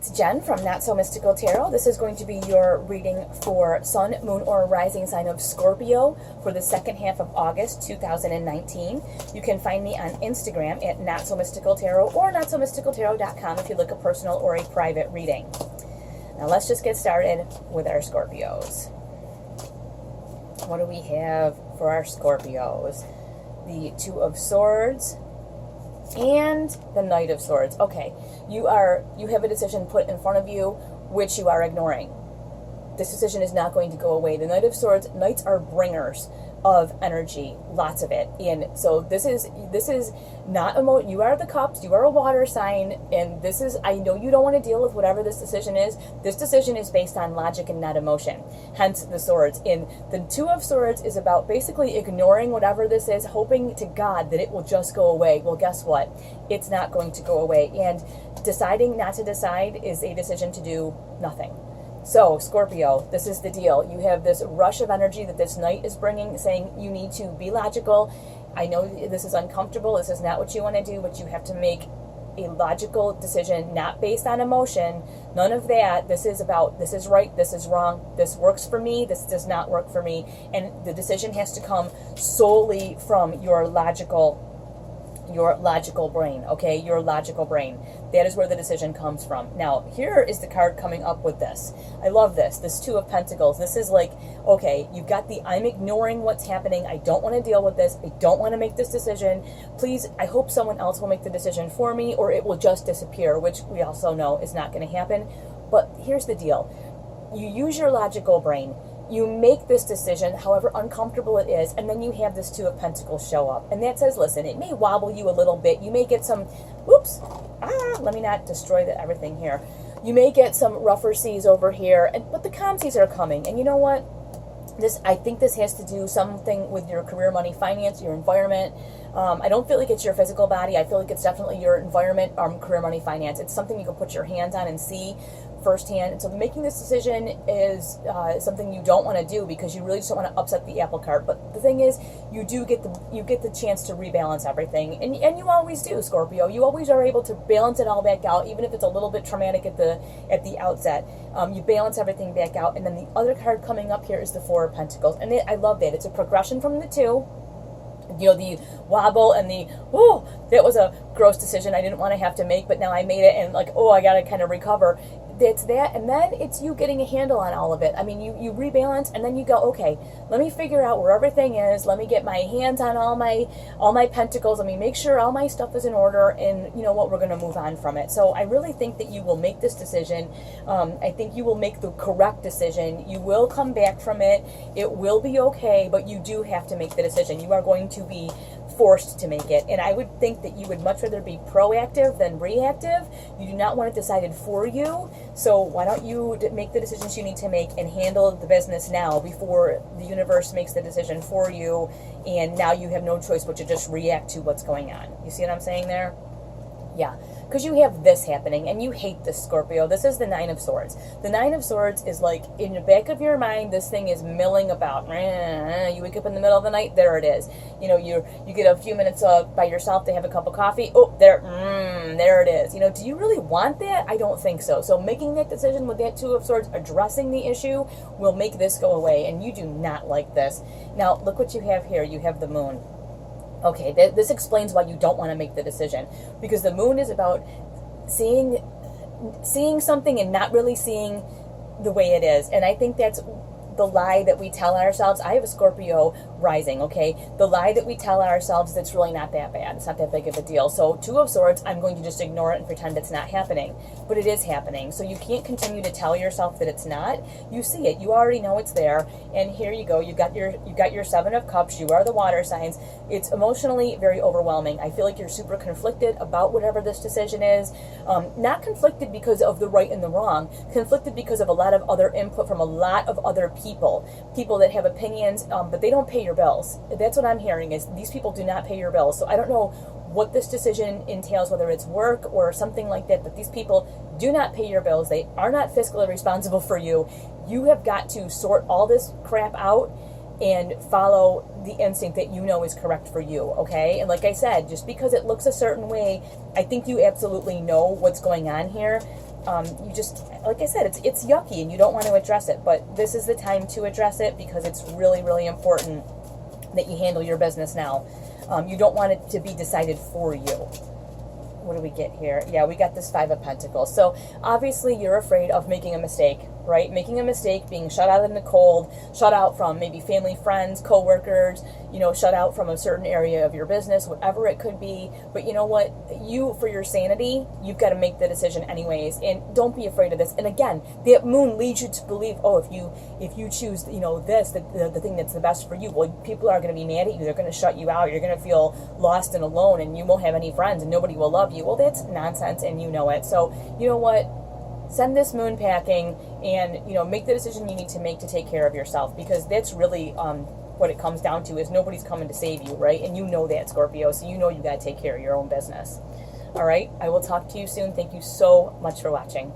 it's Jen from Not So Mystical Tarot. This is going to be your reading for Sun, Moon, or Rising sign of Scorpio for the second half of August 2019. You can find me on Instagram at Not So Mystical Tarot or NotSoMysticalTarot.com if you look a personal or a private reading. Now let's just get started with our Scorpios. What do we have for our Scorpios? The Two of Swords and the Knight of Swords. Okay, you have a decision put in front of you which you are ignoring. This decision is not going to go away. The Knight of Swords, knights are bringers of energy, lots of it. And so this is not you are the cups, you are a water sign, and this is, I know you don't want to deal with whatever this decision is. This decision is based on logic and not emotion, hence the swords. And the Two of Swords is about basically ignoring whatever this is, hoping to God that it will just go away. Well, guess what? It's not going to go away. And deciding not to decide is a decision to do nothing. So, Scorpio, this is the deal. You have this rush of energy that this knight is bringing, saying you need to be logical. I know this is uncomfortable. This is not what you want to do, but you have to make a logical decision, not based on emotion. None of that. This is about, this is right, this is wrong, this works for me, this does not work for me. And the decision has to come solely from your logical brain, okay? Your logical brain. That is where the decision comes from. Now, here is the card coming up with this. I love this. This Two of Pentacles. This is like, okay, you've got the, I'm ignoring what's happening. I don't want to deal with this. I don't want to make this decision. Please, I hope someone else will make the decision for me, or it will just disappear, which we also know is not going to happen. But here's the deal. You use your logical brain. You make this decision, however uncomfortable it is, and then you have this Two of Pentacles show up. And that says, listen, it may wobble you a little bit. You may get some, let me not destroy everything here. You may get some rougher seas over here, but the calm seas are coming. And you know what? I think this has to do something with your career, money, finance, your environment. I don't feel like it's your physical body. I feel like it's definitely your environment, career, money, finance. It's something you can put your hands on and see firsthand. And so making this decision is something you don't want to do because you really just don't want to upset the apple cart. But the thing is, you get the chance to rebalance everything, and you always do, Scorpio. You always are able to balance it all back out, even if it's a little bit traumatic at the outset. You balance everything back out, and then the other card coming up here is the Four of Pentacles, and I love that. It's a progression from the two. You know, the wobble and that was a gross decision I didn't want to have to make, but now I made it, and like, I got to kind of recover. That's that, and then it's you getting a handle on all of it. I mean, you rebalance, and then you go, okay, let me figure out where everything is. Let me get my hands on all my pentacles. Let me make sure all my stuff is in order, and you know what, we're going to move on from it. So I really think that you will make this decision. I think you will make the correct decision. You will come back from it. It will be okay, but you do have to make the decision. You are going to be forced to make it, and I would think that you would much rather be proactive than reactive. You do not want it decided for you, so why don't you make the decisions you need to make and handle the business now before the universe makes the decision for you, and now you have no choice but to just react to what's going on. You see what I'm saying there? Yeah, because you have this happening, and you hate this, Scorpio. This is the Nine of Swords. The Nine of Swords is like, in the back of your mind, this thing is milling about. You wake up in the middle of the night, there it is. You know, you get a few minutes by yourself to have a cup of coffee. Oh, there it is. You know, do you really want that? I don't think so. So making that decision with that Two of Swords, addressing the issue, will make this go away, and you do not like this. Now, look what you have here. You have the Moon. Okay, this explains why you don't want to make the decision, because the Moon is about seeing something and not really seeing the way it is. And I think that's the lie that we tell ourselves. I have a Scorpio rising, okay? The lie that we tell ourselves that's really not that bad. It's not that big of a deal. So Two of Swords, I'm going to just ignore it and pretend it's not happening. But it is happening. So you can't continue to tell yourself that it's not. You see it. You already know it's there. And here you go. You got your Seven of Cups. You are the water signs. It's emotionally very overwhelming. I feel like you're super conflicted about whatever this decision is. Not conflicted because of the right and the wrong. Conflicted because of a lot of other input from a lot of other people that have opinions, but they don't pay your bills. That's what I'm hearing, is these people do not pay your bills. So I don't know what this decision entails, whether it's work or something like that, but these people do not pay your bills. They are not fiscally responsible for you. You have got to sort all this crap out and follow the instinct that you know is correct for you, okay? And like I said, just because it looks a certain way, I think you absolutely know what's going on here. you just, like I said, it's yucky and you don't want to address it, but this is the time to address it because it's really, really important that you handle your business now. You don't want it to be decided for you. What do we get here? Yeah, we got this Five of Pentacles. So obviously you're afraid of making a mistake, right? Making a mistake, being shut out in the cold, shut out from maybe family, friends, coworkers, shut out from a certain area of your business, whatever it could be. But you know what? For your sanity, you've got to make the decision anyways. And don't be afraid of this. And again, the moon leads you to believe, if you choose, this, the thing that's the best for you, well, people are going to be mad at you. They're going to shut you out. You're going to feel lost and alone, and you won't have any friends, and nobody will love you. Well, that's nonsense, and you know it. So, you know what? Send this moon packing and, make the decision you need to make to take care of yourself, because that's really what it comes down to, is nobody's coming to save you, right? And you know that, Scorpio, so you know you got to take care of your own business. All right? I will talk to you soon. Thank you so much for watching.